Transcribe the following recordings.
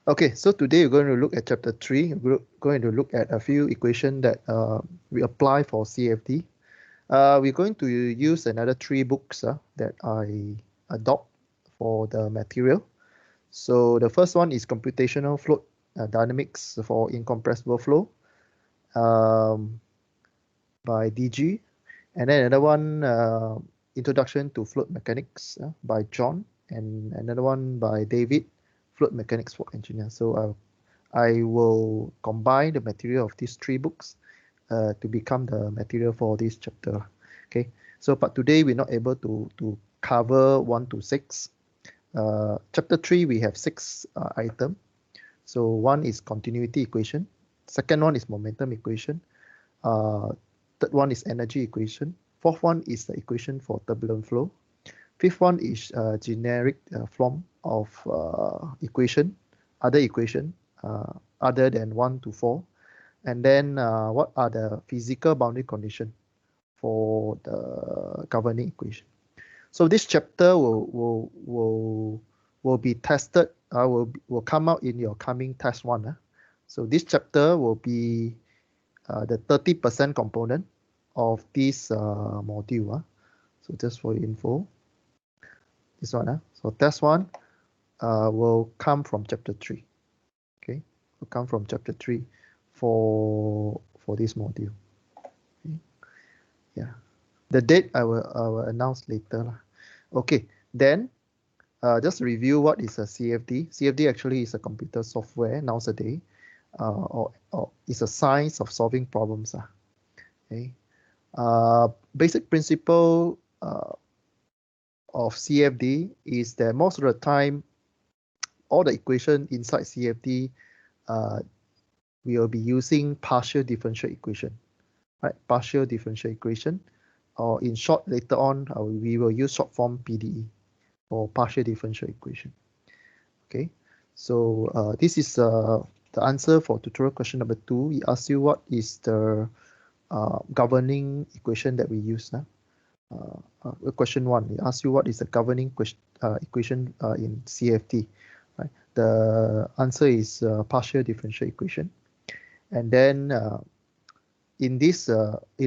Okay, so today we're going to look at chapter 3. We're going to look at a few equations that we apply for CFD. We're going to use another 3 books that I adopt for the material. So the first one is Computational Fluid Dynamics for Incompressible Flow by DG. And then another one, Introduction to Fluid Mechanics by John. And another one by David, Fluid Mechanics for Engineers. So I will combine the material of these 3 books to become the material for this chapter. Okay, so but today we're not able to cover 1 to 6. Chapter 3 we have 6 items. So one is continuity equation, second one is momentum equation, third one is energy equation, fourth one is the equation for turbulent flow, fifth one is generic form of equation, other equation other than 1 to 4, and then what are the physical boundary conditions for the governing equation. So this chapter will be tested, will come out in your coming test 1. So this chapter will be the 30% component of this module. So just for your info, this one. So test 1 will come from chapter 3. Okay, will come from chapter 3 for this module. Okay. Yeah, the date I will announce later. Okay, then just review what is a CFD. CFD actually is a computer software nowadays, or is a science of solving problems. Okay, basic principle of CFD is that most of the time, all the equation inside CFD, we will be using partial differential equation, right? Partial differential equation, or in short, later on, we will use short form PDE or partial differential equation. Okay, so this is the answer for tutorial question number 2. It asks you what is the governing equation that we use. Question 1, it asks you what is the governing equation in CFD. Right? The answer is partial differential equation. And then in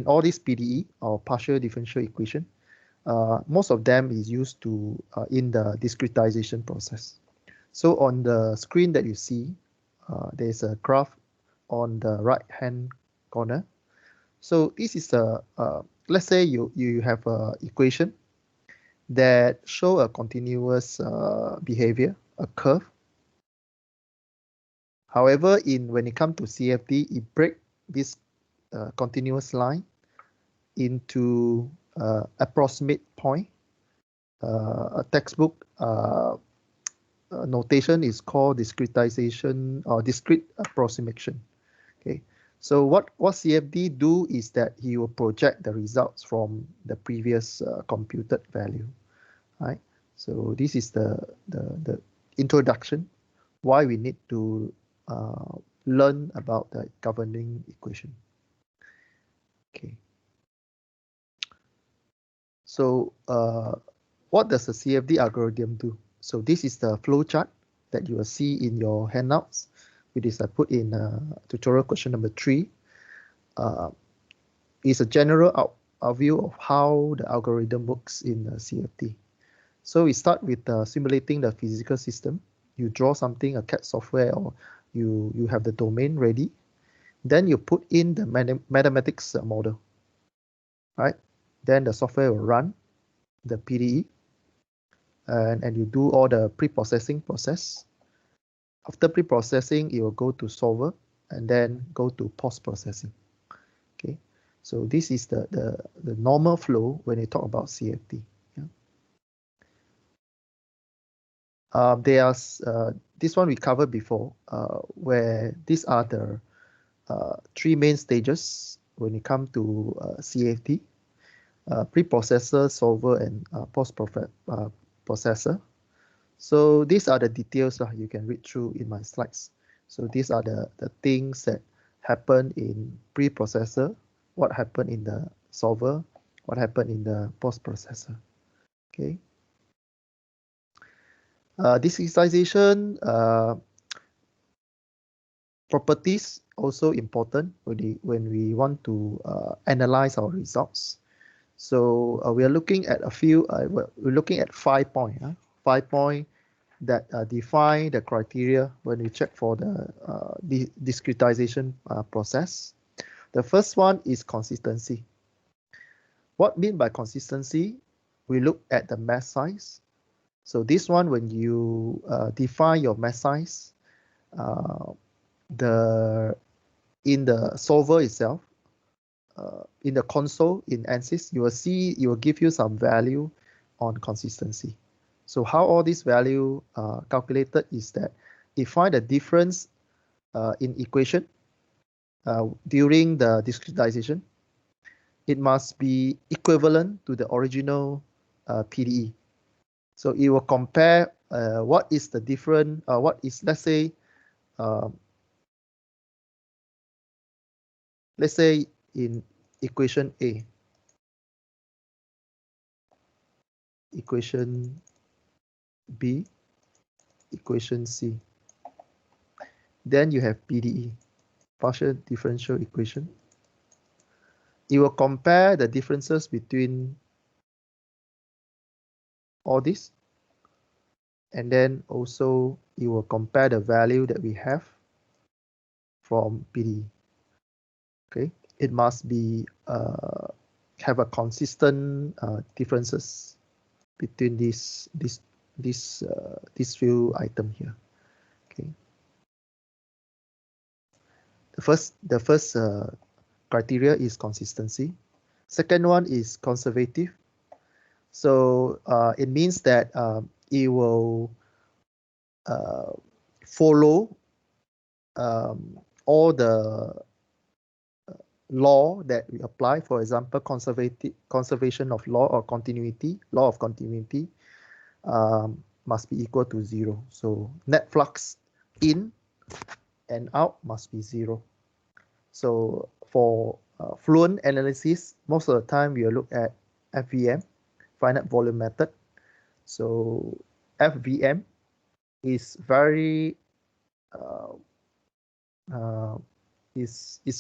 all these PDE or partial differential equation, most of them is used to in the discretization process. So on the screen that you see, there's a graph on the right hand corner. So this is let's say you have a equation that show a continuous behavior, a curve. However, when it comes to CFD, it breaks this continuous line into approximate point. A textbook notation is called discretization or discrete approximation. Okay, so what CFD do is that he will project the results from the previous computed value. Right. So this is the introduction, why we need to learn about the governing equation. Okay. So what does the CFD algorithm do? So this is the flow chart that you will see in your handouts, which is I put in tutorial question number 3. It's a general view of how the algorithm works in CFD. So we start with simulating the physical system. You draw something, a CAD software, or you have the domain ready. Then you put in the mathematics model, right? Then the software will run the PDE, and you do all the pre-processing process. After pre-processing, it will go to solver and then go to post-processing. Okay, so this is the normal flow when you talk about CFD. This one we covered before, where these are the 3 main stages when it comes to CFD: preprocessor, solver, and post-processor. So these are the details you can read through in my slides. So these are the things that happen in preprocessor, what happened in the solver, what happened in the post-processor. Okay. Discretization, properties also important when we want to analyze our results. So we are looking at we're looking at 5 points. 5 points that define the criteria when we check for the discretization process. The first one is consistency. What mean by consistency? We look at the mass size. So this one, when you define your mass size, in the solver itself, in the console in ANSYS, you will see it will give you some value on consistency. So how all this value calculated is that define the difference in equation during the discretization. It must be equivalent to the original PDE. So it will compare what is the different, what is, let's say in equation A, equation B, equation C. Then you have PDE, partial differential equation. It will compare the differences between all this, and then also it will compare the value that we have from PDE. Okay, it must be have a consistent differences between this few item here. Okay, the first criteria is consistency. Second one is conservative. So it means that it will follow all the law that we apply. For example, conservation of law or continuity, law of continuity must be equal to 0. So net flux in and out must be 0. So for fluent analysis, most of the time we will look at FVM, finite volume method. So FVM is very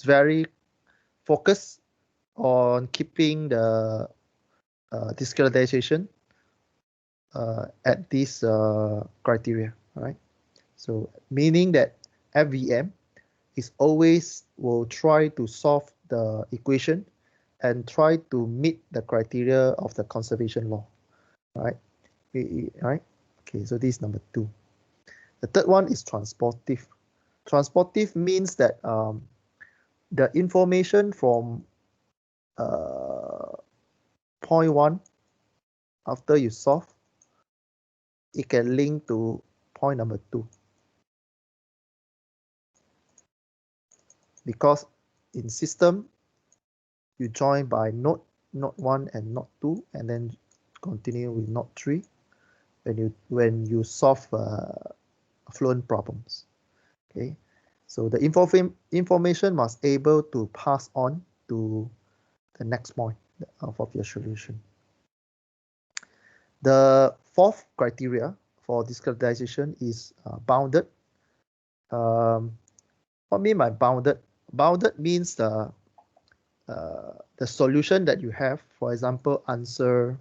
very focused on keeping the discretization at this criteria, right? So meaning that FVM is always will try to solve the equation and try to meet the criteria of the conservation law, right? Right? Okay, so this is number 2. The third one is transportive. Transportive means that the information from point 1 after you solve, it can link to point number 2. Because in system, you join by node 1 and node 2, and then continue with node 3 when you solve fluent problems. Okay, so the information must able to pass on to the next point of your solution. The fourth criteria for discretization is bounded. What I mean by bounded? Bounded means the solution that you have, for example, answer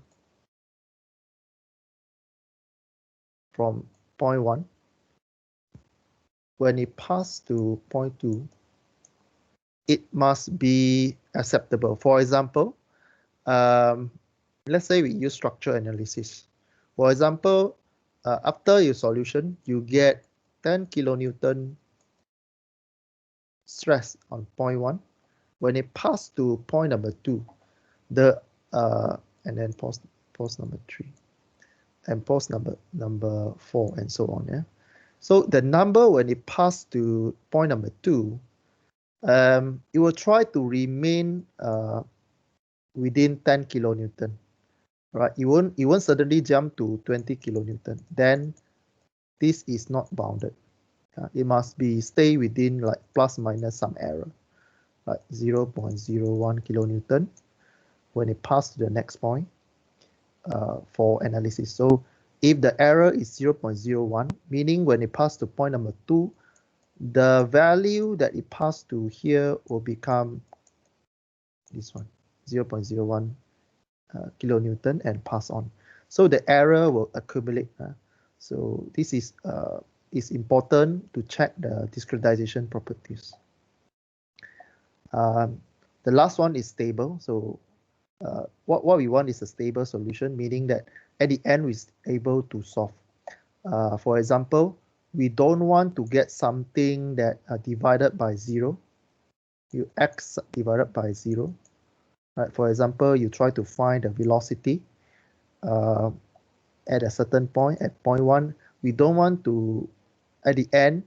from point 1, when it passes to point 2, it must be acceptable. For example, let's say we use structure analysis. For example, after your solution, you get 10 kilonewton stress on point 1. When it passes to point number 2, and then pause number 3, and pause number 4, and so on. Yeah. So the number when it passes to point number 2, it will try to remain within 10 kilonewton. Right? It won't suddenly jump to 20 kilonewton. Then this is not bounded. It must be stay within like plus minus some error, like 0.01 kilonewton when it passes to the next point for analysis. So if the error is 0.01, meaning when it passes to point number 2, the value that it passed to here will become this one, 0.01 kilonewton, and pass on. So the error will accumulate. So this is important to check the discretization properties. The last one is stable. So what we want is a stable solution, meaning that at the end we're able to solve. For example, we don't want to get something that divided by 0. You x divided by 0. Right? For example, you try to find the velocity at a certain point, at point 1. We don't want to, at the end,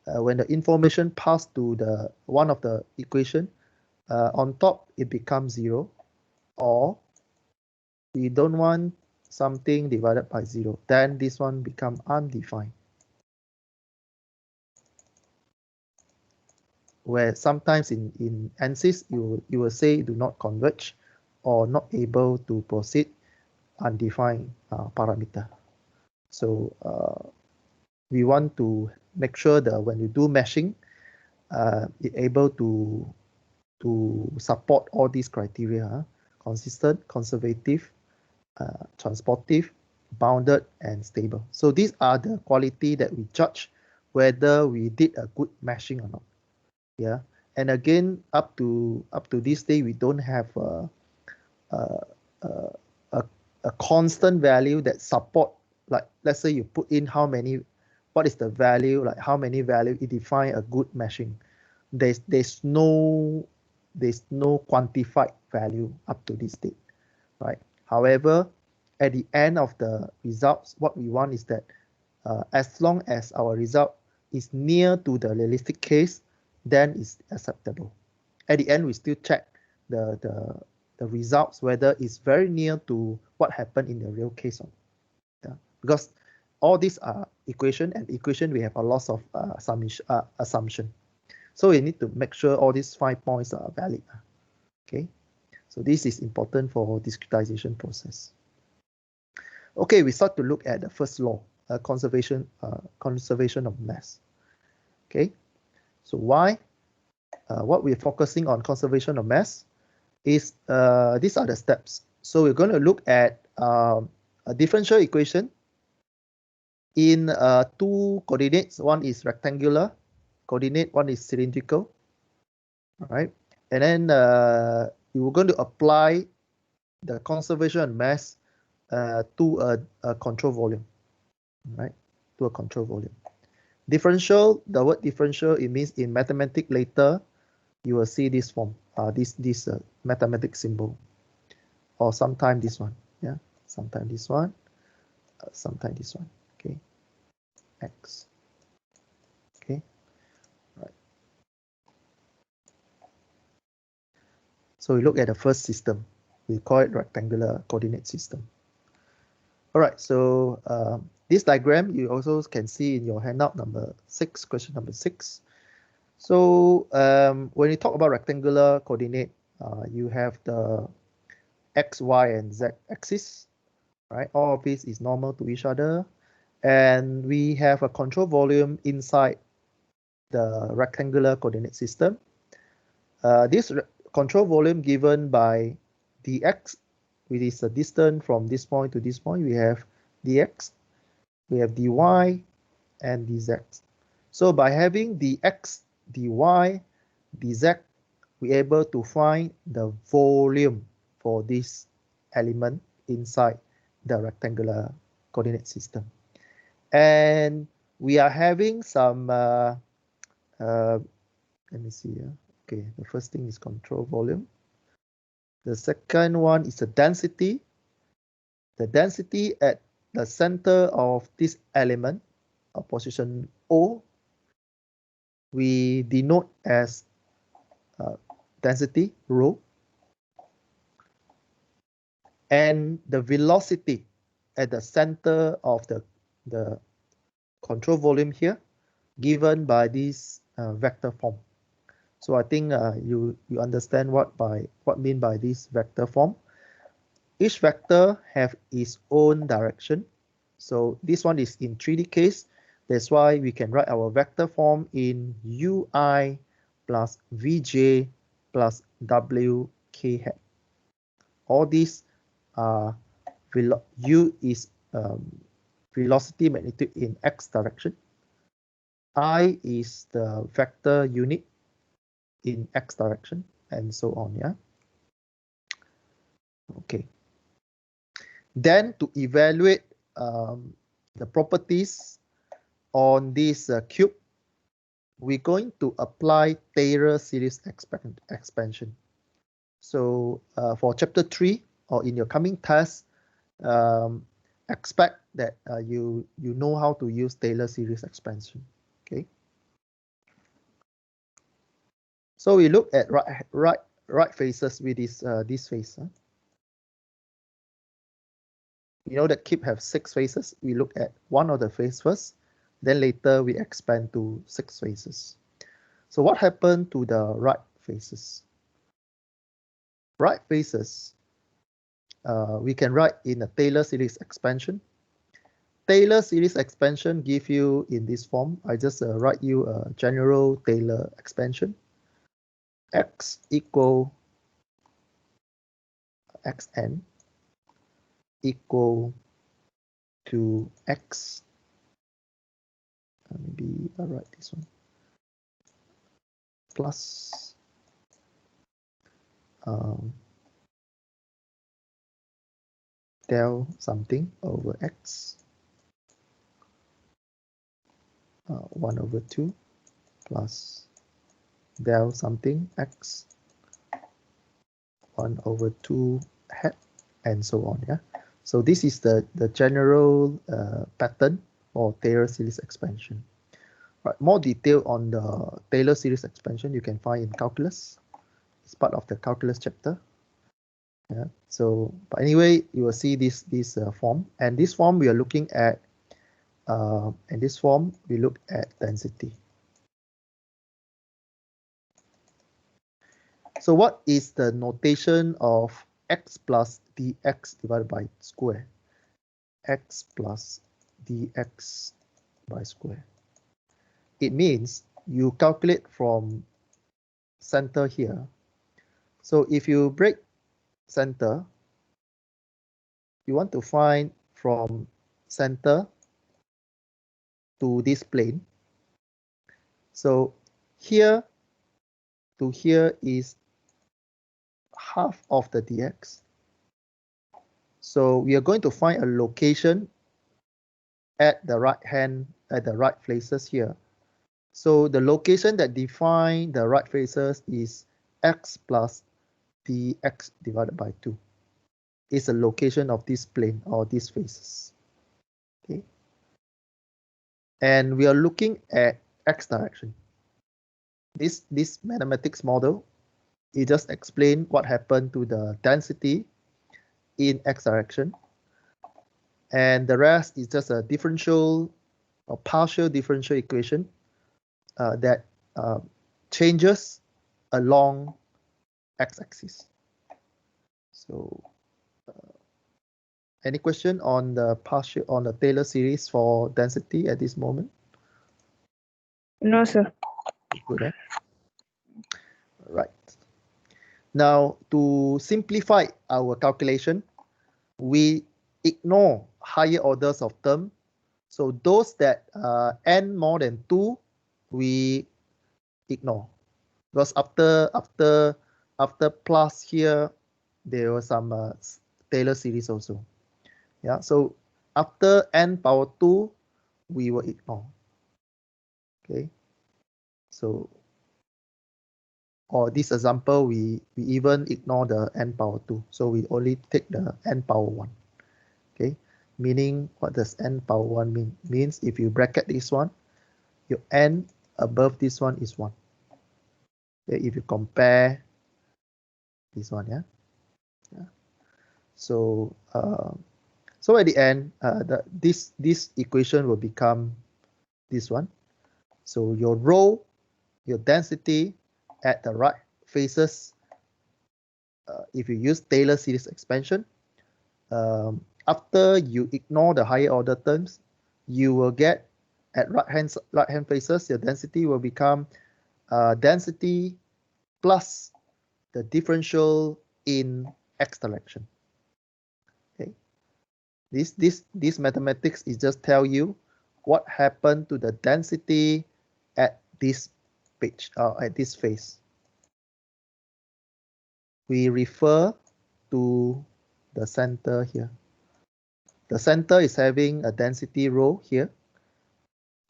when the information passed to the one of the equation, on top it becomes 0, or we don't want something divided by 0, then this one become undefined. Where sometimes in ANSYS you will say do not converge or not able to proceed, undefined parameter. So we want to make sure that when you do meshing, it able to support all these criteria: consistent, conservative, transportive, bounded, and stable. So these are the quality that we judge whether we did a good meshing or not. Yeah, and again, up to this day, we don't have a constant value that support. Like, let's say you put in how many, what is the value, like how many value it define a good meshing. There's no quantified value up to this date, right? However, at the end of the results, what we want is that as long as our result is near to the realistic case, then it's acceptable. At the end, we still check the results whether it's very near to what happened in the real case. Yeah? Because all these are equation, and equation we have a lot of assumption. So we need to make sure all these 5 points are valid. Okay, so this is important for discretization process. Okay, we start to look at the first law, conservation of mass. Okay, so why? What we're focusing on conservation of mass is these are the steps. So we're going to look at a differential equation in 2 coordinates. One is rectangular coordinate, one is cylindrical. All right, and then we were going to apply the conservation of mass to a control volume, right? To a control volume. Differential, the word differential, it means in mathematics later, you will see this form, this mathematics symbol, or sometime this one, yeah, sometime this one, sometime this one, okay, x, okay, right. So we look at the first system. We call it rectangular coordinate system. All right, so this diagram you also can see in your handout number 6, question number 6. So when you talk about rectangular coordinate, you have the x, y, and z axis, right? All of this is normal to each other, and we have a control volume inside the rectangular coordinate system. This control volume given by dx, which is the distance from this point to this point. We have dx, we have dy, and dz. So by having dx, dy, dz, we're able to find the volume for this element inside the rectangular coordinate system. And we are having some, let me see here. Okay, the first thing is control volume. The second one is the density. The density at the center of this element of position O, we denote as density rho, and the velocity at the center of the control volume here, given by this vector form. So I think you understand what mean by this vector form. Each vector have its own direction. So this one is in 3D case. That's why we can write our vector form in ui plus vj plus wk hat. All these are u is velocity magnitude in x direction. I is the vector unit in x direction, and so on. Yeah. Okay. Then to evaluate the properties on this cube, we're going to apply Taylor series expansion. So for chapter 3 or in your coming test, expect that you know how to use Taylor series expansion. Okay. So we look at right faces with this face. You know that cube have 6 faces. We look at one of the face first, then later we expand to 6 faces. So what happened to the right faces? Right faces, we can write in a Taylor series expansion. Taylor series expansion give you in this form. I just write you a general Taylor expansion. X equal xn equal to x. Maybe I'll write this one. Plus del something over x 1 over 2 plus del something x 1 over 2 hat, and so on. Yeah. So this is the general pattern for Taylor series expansion. Right. More detail on the Taylor series expansion you can find in calculus. It's part of the calculus chapter. Yeah. So, but anyway, you will see this form, and this form we are looking at. In this form, we look at density. So what is the notation of x plus dx divided by square? X plus dx by square. It means you calculate from center here. So if you break center, you want to find from center to this plane. So here to here is half of the dx. So we are going to find a location at the right faces here. So the location that define the right faces is x plus dx divided by 2. Is a location of this plane or these faces. Okay. And we are looking at x direction. This mathematics model, it just explain what happened to the density in x direction. And the rest is just a differential or partial differential equation that changes along x-axis. So any question on the Taylor series for density at this moment? No, sir. Good, eh? Right. Now, to simplify our calculation, we ignore higher orders of term. So those that n more than 2, we ignore. Because after plus here, there was some Taylor series also. Yeah. So after n power 2, we will ignore. Okay. So, or this example, we even ignore the n power 2. So we only take the n power 1. Okay. Meaning, what does n power 1 mean? Means if you bracket this one, your n above this one is 1. Okay, if you compare this one, yeah. So so at the end, this equation will become this one. So your rho, your density at the right faces, if you use Taylor series expansion, after you ignore the higher order terms, you will get at right hand faces, your density will become density plus the differential in x direction. Okay, this mathematics is just tell you what happened to the density at this page at this face. We refer to the center here. The center is having a density rho here.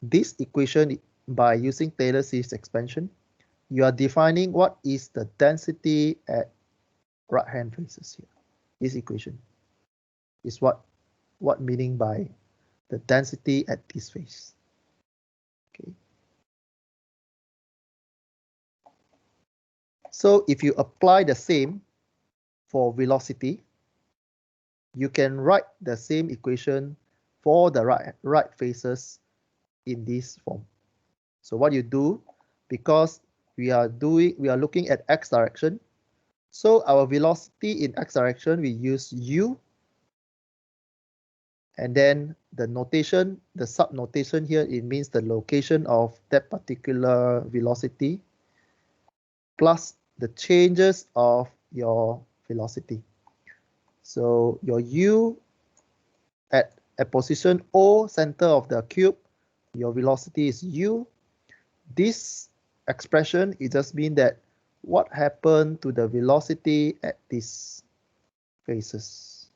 This equation, by using Taylor-Series expansion, you are defining what is the density at right hand faces here. This equation is what meaning by the density at this face. Okay. So if you apply the same for velocity, you can write the same equation for the right faces in this form. So what you do, because we are looking at x direction, so our velocity in x direction, we use u, and then the notation, the sub notation here, it means the location of that particular velocity plus the changes of your velocity. So your u at a position O, center of the cube, your velocity is u. This expression, it just means that what happened to the velocity at these faces?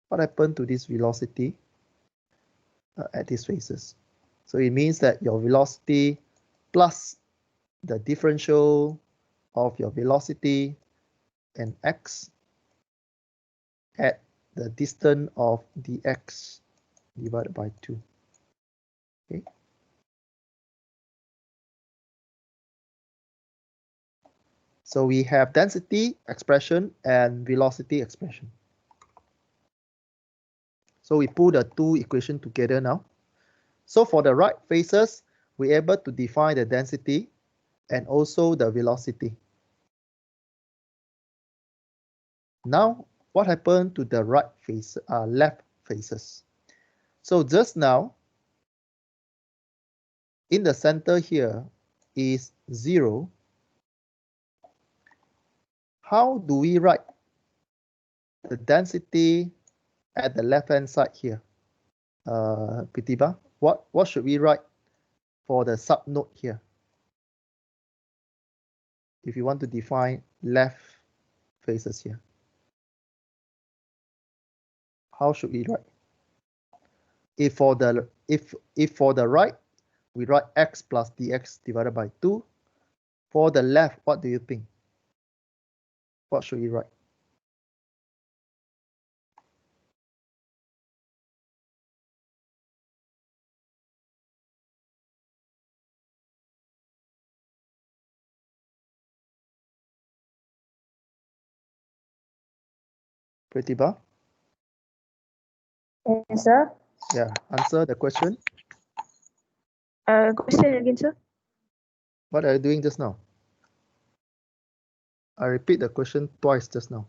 What happened to this velocity at these faces? So it means that your velocity plus the differential of your velocity and x at the distance of dx divided by 2. Okay. So we have density expression and velocity expression. So we put the two equations together now. So for the right faces, we're able to define the density and also the velocity. Now, what happened to the right face, left faces? So just now, in the center here is 0. How do we write the density at the left-hand side here? Pratibha, what should we write for the sub-node here? If you want to define left faces here, how should we write? If for the right, we write x plus dx divided by 2. For the left, what do you think? What should we write? Pratibha? Yes, sir. Yeah, answer the question. Question again, sir. What are you doing just now? I repeat the question twice just now.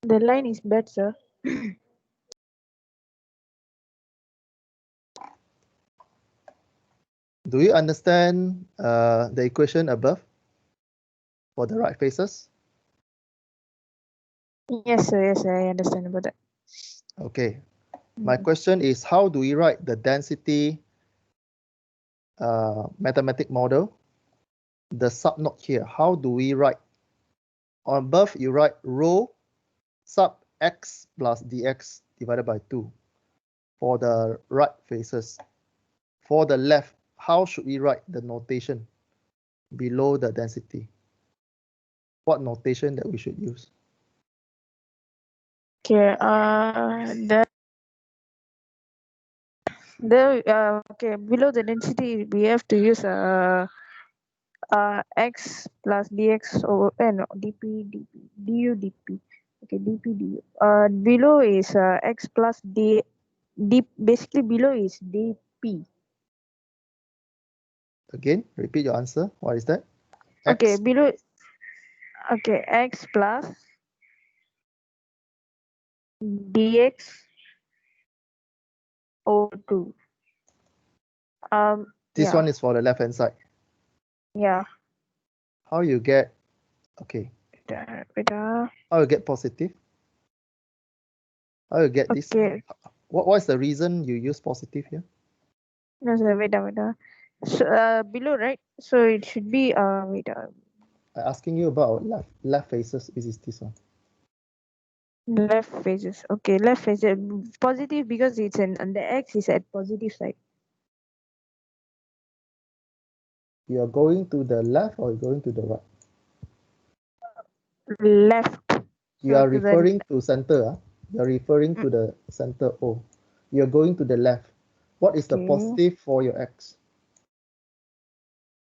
The line is bad, sir. Do you understand the equation above for the right faces? Yes, sir. Yes, sir. I understand about that. Okay. My question is, how do we write the density mathematic model? The subnode here, how do we write? On above, you write rho sub x plus dx divided by 2 for the right faces. For the left, how should we write the notation below the density? What notation that we should use? Okay. Okay, below the density we have to use x plus dx over no dp du dp. Okay, dp du. Below is x plus d basically below is dp. Again, repeat your answer. What is that? Okay, X. below. Okay, x plus dx over 2. This one is for the left hand side. Yeah. How you get, okay, how you get positive? How you get this? Okay. What is the reason you use positive here? No, sir, wait. So, below, right? So it should be wait. I'm asking you about left faces. Is this one? Left faces. Okay, left faces positive because it's on the X is at positive side. You are going to the left or going to the right? Left. You So are to the referring to center. You are referring to the center O. You are going to the left. What is the okay. positive for your X?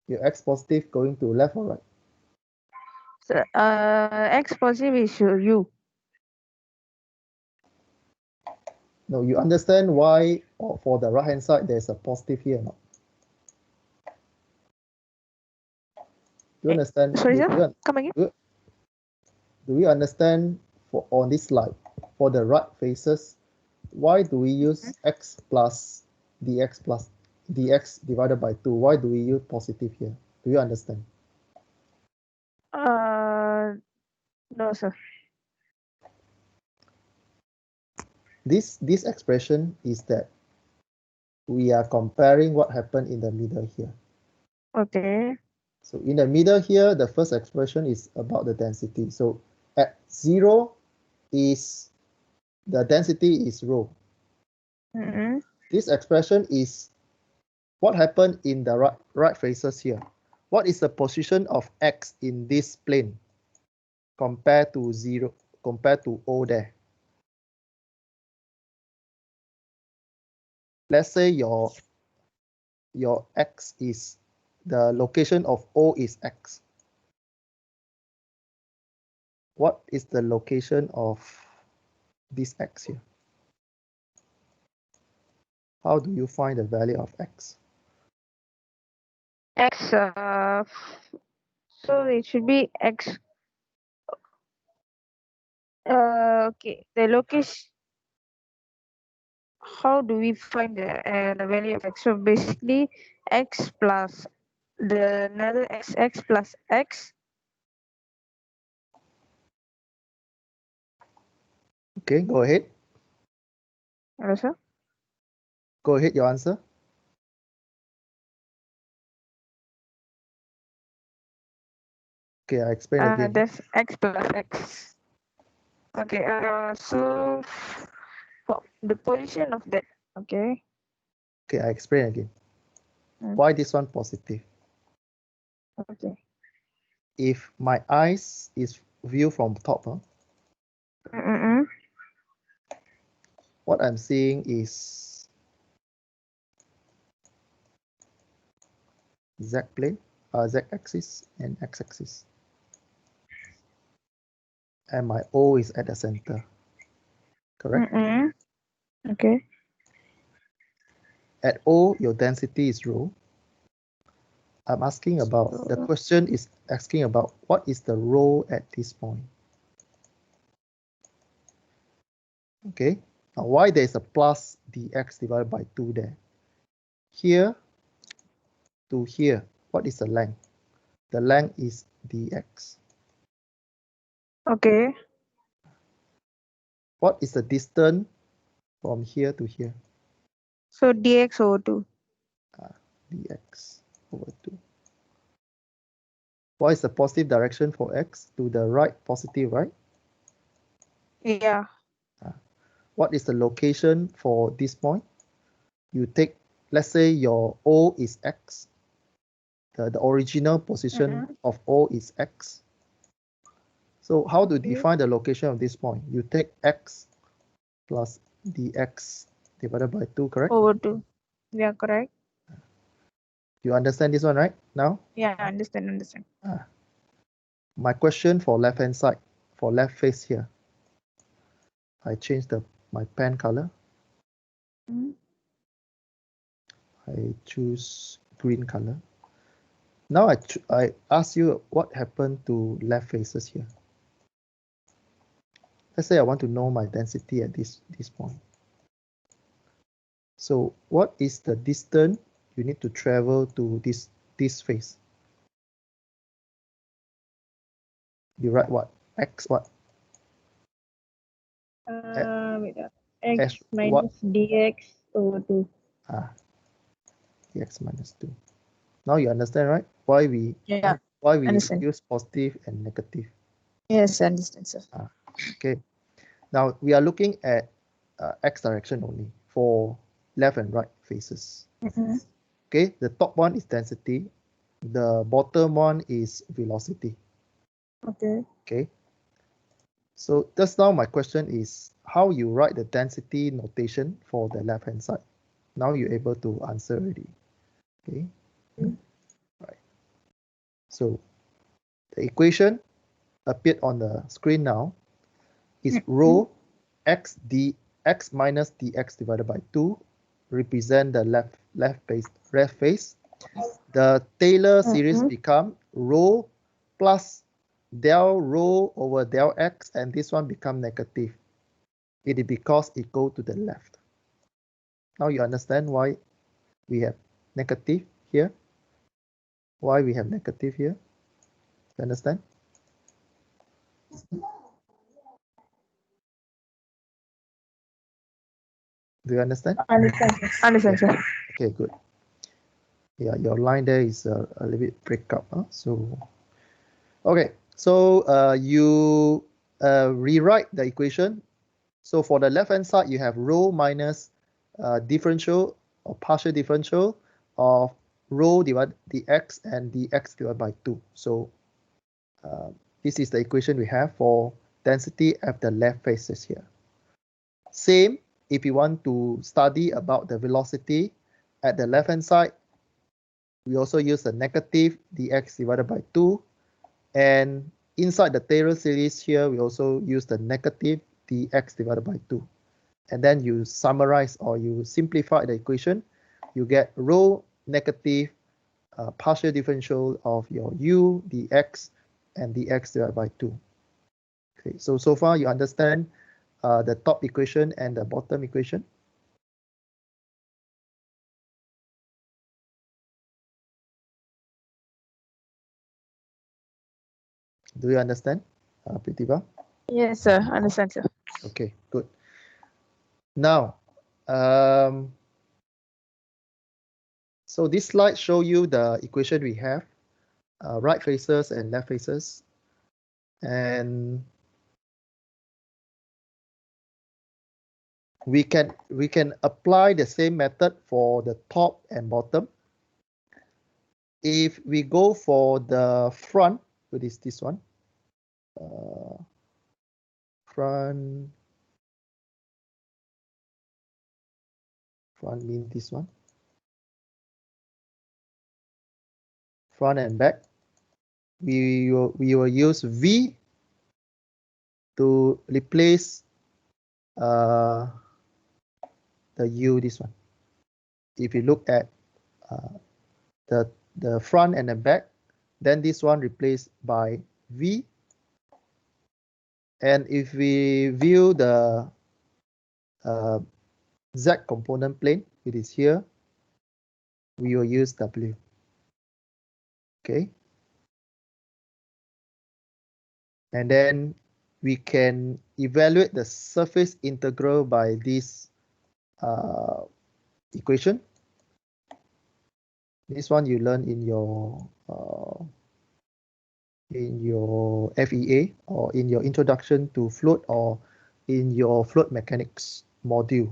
Your X positive going to left or right? So X positive is U. No, you understand why for the right hand side there's a positive here or not? Do you understand? Sorry, sir. Come again. Do we understand for on this slide for the right faces, why do we use x plus dx divided by 2? Why do we use positive here? Do you understand? No, sir. This expression is that we are comparing what happened in the middle here. Okay. So in the middle here, the first expression is about the density. So at 0 is the density is rho. This expression is what happened in the right faces here. What is the position of x in this plane compared to 0, compared to O there? Let's say your x is, the location of O is x. What is the location of this x here? How do you find the value of x? X. So it should be X. Okay. The location. How do we find the value of X? So basically, X plus the another X plus X. Okay, go ahead. Hello, sir. Go ahead, your answer. Okay, I explain again. That's X plus X. Okay. So the position of that. Okay. Okay, I explain again. Why this one positive? Okay. If my eyes is view from top, what I'm seeing is z plane, z axis and x axis, and my O is at the center. Correct? Okay. At O, your density is rho. I'm asking about, the question is asking about what is the rho at this point. Okay, now why there is a plus dx divided by 2 there? Here to here, what is the length? The length is dx. Okay. What is the distance from here to here? So dx over 2. Dx over 2. What is the positive direction for x? To the right, positive, right? Yeah. What is the location for this point? You take, let's say your O is x. The original position of O is x. So how to define the location of this point? You take x plus dx divided by 2, correct? Over 2. Yeah, correct. You understand this one, right? Now? Yeah, understand. My question for left hand side, for left face here. I change my pen color. I choose green color. Now I ask you what happened to left faces here. Let's say I want to know my density at this point. So what is the distance you need to travel to this phase? You write what? X what? Wait, x X what? minus dx over 2. Ah, dx minus 2. Now you understand, right? Why we Yeah, understand. use positive and negative. Yes, understand, sir. Okay. Now we are looking at x direction only for left and right faces. Okay, the top one is density, the bottom one is velocity. Okay. Okay, so just now my question is how you write the density notation for the left hand side. Now you're able to answer already. Okay, right. So the equation appeared on the screen now is rho x minus dx divided by 2 represent the left face. The Taylor series become rho plus del rho over del x, and this one become negative. It is because it go to the left. Now you understand why we have negative here? Why we have negative here? You understand? Do you understand? Understand, sir. Okay, good. Yeah, your line there is a little bit break up. Huh? So, okay, so you rewrite the equation. So for the left hand side, you have rho minus differential or partial differential of rho divided dx and dx divided by 2. So this is the equation we have for density at the left faces here. Same if you want to study about the velocity at the left hand side, we also use the negative dx divided by 2. And inside the Taylor series here, we also use the negative dx divided by 2. And then you summarize or you simplify the equation, you get rho negative partial differential of your u dx and dx divided by 2. Okay, so far you understand the top equation and the bottom equation. Do you understand, Prithiba? Yes, sir. Understand, sir. Okay, good. Now, so this slide show you the equation we have, right faces and left faces, and we can apply the same method for the top and bottom. If we go for the front, which is this one, front means this one, front and back, we will use V to replace the U, this one. If you look at the front and the back, then this one replaced by V. And if we view the Z component plane, it is here, we will use W. Okay. And then we can evaluate the surface integral by this equation. This one you learn in your FEA or in your introduction to fluid or in your fluid mechanics module.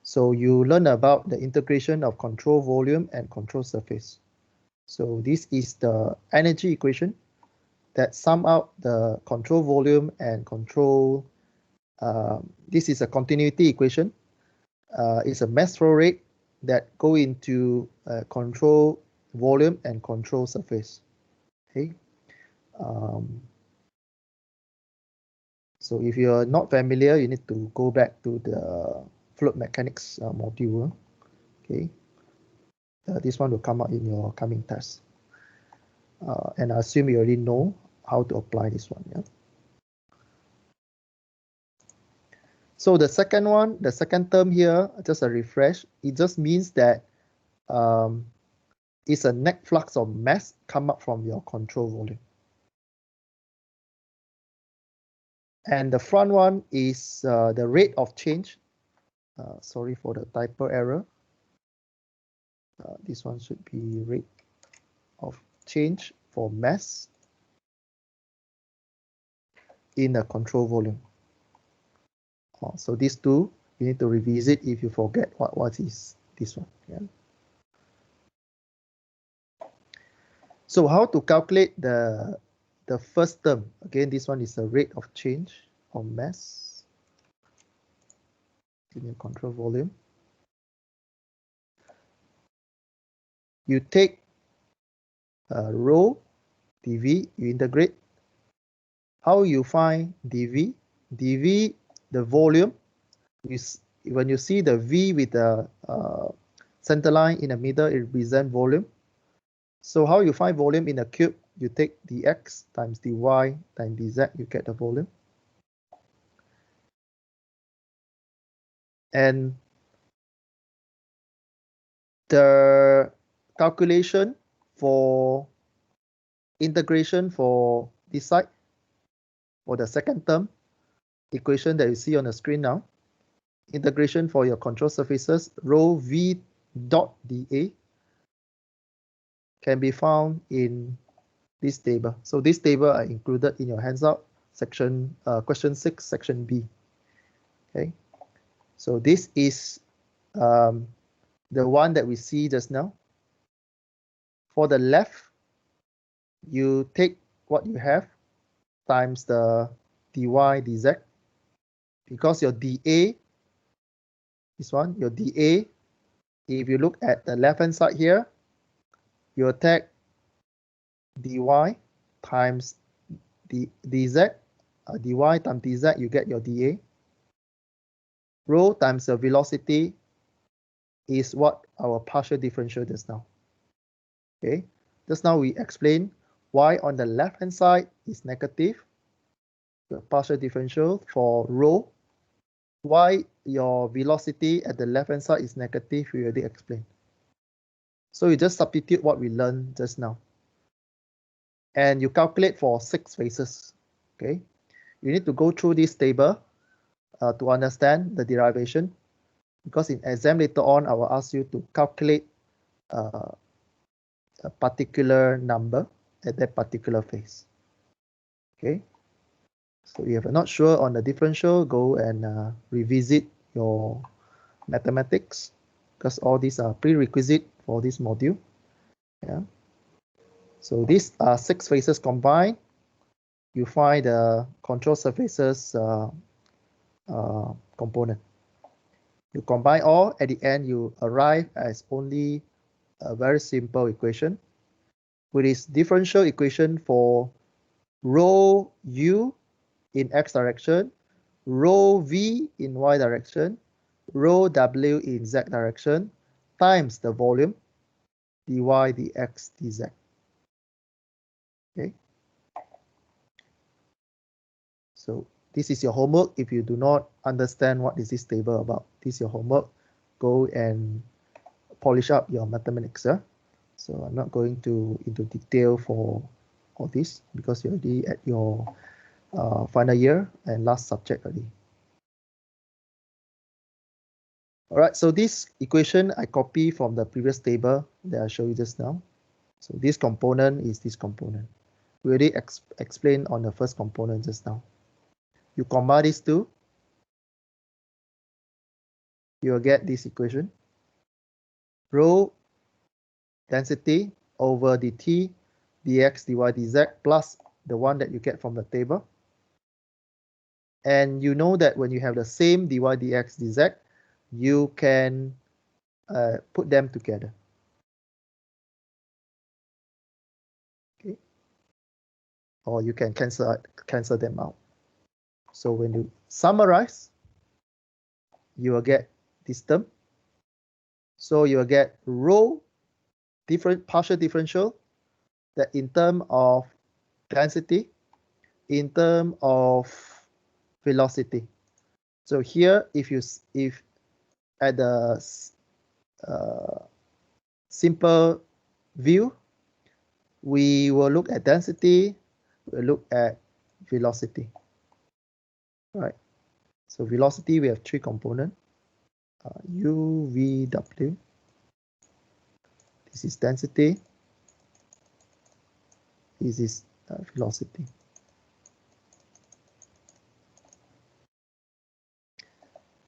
So you learn about the integration of control volume and control surface. So this is the energy equation that sum out the control volume and control. This is a continuity equation. It's a mass flow rate that go into control volume and control surface. Okay. So if you're not familiar, you need to go back to the fluid mechanics module. Okay. This one will come out in your coming test. And I assume you already know how to apply this one. Yeah. So the second one, the second term here, just a refresh, it just means that it's a net flux of mass come up from your control volume. And the front one is the rate of change. Sorry for the typo error. This one should be rate of change for mass in a control volume. So these two, you need to revisit if you forget what is this one. Yeah. So how to calculate the first term? Again, this one is the rate of change of mass in your control volume. You take rho dV, you integrate. How you find dV? dV, the volume, when you see the V with the center line in the middle, it represents volume. So how you find volume in a cube? You take dx times dy times dz, you get the volume. And the calculation for integration for this side, for the second term, equation that you see on the screen now, integration for your control surfaces, rho v dot dA can be found in this table. So this table are included in your hands out section, question 6, section B. Okay, so this is the one that we see just now. For the left, you take what you have times the dy dz, because your dA, this one, your dA, if you look at the left hand side here, you take dy times dz, dy times dz, you get your dA. Rho times the velocity is what our partial differential just now. Okay, just now we explained why on the left hand side is negative, the partial differential for rho. Why your velocity at the left hand side is negative, we already explained. So you just substitute what we learned just now. And you calculate for 6 phases. Okay, you need to go through this table to understand the derivation, because in exam later on, I will ask you to calculate a particular number at that particular phase. Okay, so if you're not sure on the differential, go and revisit your mathematics, because all these are prerequisite for this module. Yeah. So these are 6 phases combined. You find the control surfaces component. You combine all, at the end you arrive as only a very simple equation, which is differential equation for rho u in x direction, rho v in y direction, rho w in z direction, times the volume dy dx dz. Okay, so this is your homework. If you do not understand what is this table about, this is your homework. Go and polish up your mathematics. So I'm not going into detail for all this, because you're already at your final year and last subject already. All right, so this equation I copy from the previous table that I showed you just now. So this component is this component. We already explained on the first component just now. You combine these two, you will get this equation. Rho density over dt dx dy dz plus the one that you get from the table. And you know that when you have the same dy dx dz, you can put them together. Okay, or you can cancel them out. So when you summarize, you will get this term. So you will get rho different partial differential that in terms of density, in terms of velocity. So here, if at the simple view, we will look at density, we'll look at velocity. Right. So velocity, we have three components. U, V, W. This is density. This is velocity.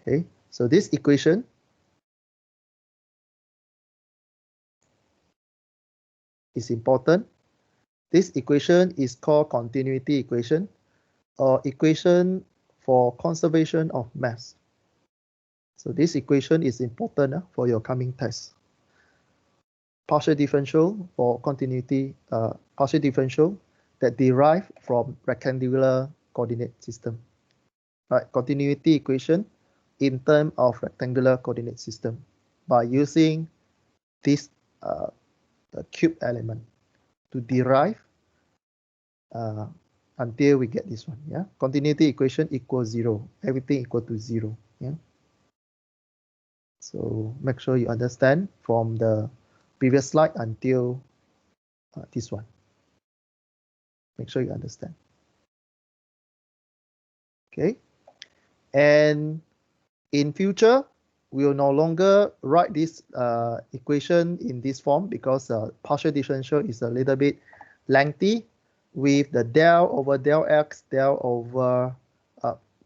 Okay, so this equation is important. This equation is called continuity equation, or equation for conservation of mass. So this equation is important for your coming test. Partial differential for continuity, partial differential that derive from rectangular coordinate system. Right, continuity equation in terms of rectangular coordinate system by using this the cube element to derive until we get this one. Yeah, continuity equation equals 0. Everything equal to 0. Yeah. So make sure you understand from the previous slide until this one. Make sure you understand. Okay. And in future, we will no longer write this equation in this form because partial differential is a little bit lengthy with the del over del x, del over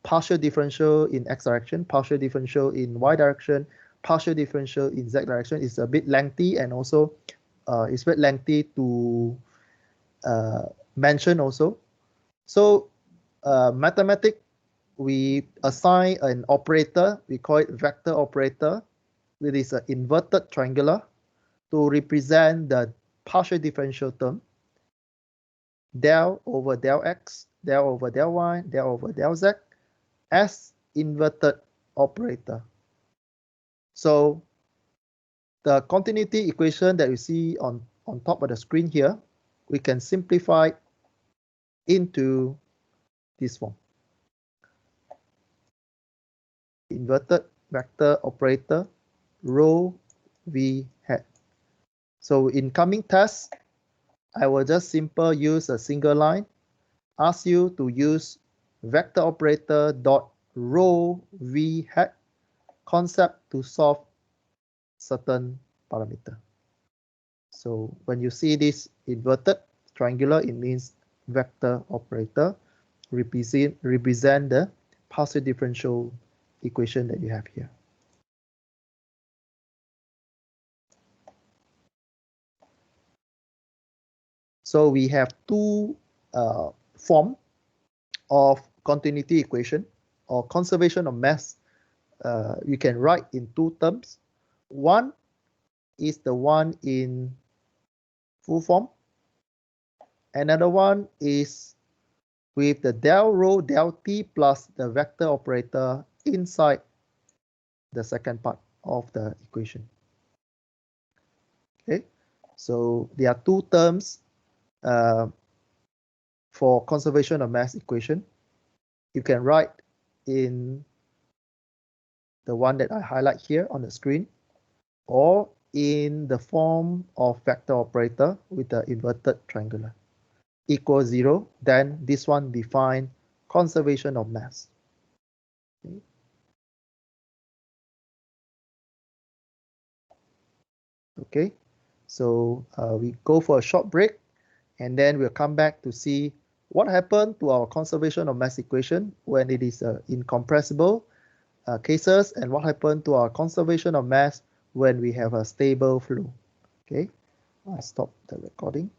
partial differential in x direction, partial differential in y direction, partial differential in z direction is a bit lengthy, and also it's a bit lengthy to mention also. So mathematics, we assign an operator, we call it vector operator, which is an inverted triangular to represent the partial differential term, del over del x, del over del y, del over del z, as inverted operator. So the continuity equation that you see on top of the screen here, we can simplify into this form. Inverted vector operator, rho v hat. So in coming tests, I will just simply use a single line, ask you to use vector operator dot rho v hat concept to solve certain parameter. So when you see this inverted triangular, it means vector operator represent the partial differential equation that you have here. So we have two forms of continuity equation or conservation of mass. You can write in two terms. One is the one in full form. Another one is with the del rho del t plus the vector operator inside the second part of the equation. Okay, so there are two terms for conservation of mass equation. You can write in the one that I highlight here on the screen, or in the form of vector operator with the inverted triangular. Equals 0, then this one define conservation of mass. Okay, so we go for a short break, and then we'll come back to see what happened to our conservation of mass equation when it is incompressible cases, and what happened to our conservation of mass when we have a stable flow. Okay, I stop the recording.